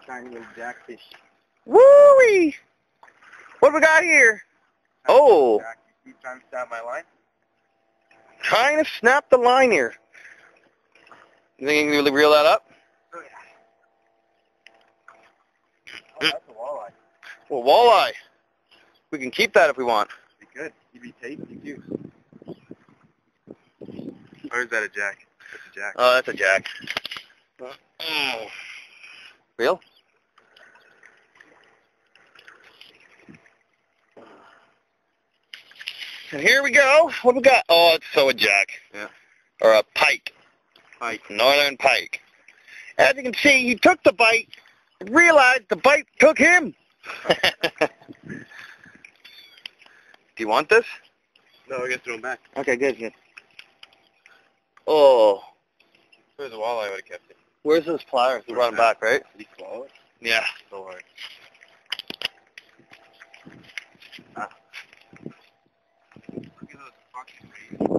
tiny little jackfish. Woo-wee! What we got here? Oh, Jack, you trying to stab my line? trying to snap the line here. You think you can really reel that up? Oh, yeah. Oh, that's a walleye. Well, walleye. We can keep that if we want. Be good. You'd be tasty, too. Or is that a jack? That's a jack. Oh, that's a jack. Real? And here we go. What we got? Oh, it's so a jack. Yeah. Or a pike. Pike. Northern pike. As you can see, he took the bite and realized the bite took him. Do you want this? No, I gotta throw him back. Okay, good, good. Oh. If it was a walleye, I would have kept it. Where's his pliers? You brought him back, right? Did he swallow it? Yeah. Don't worry. Look at those fucking babies.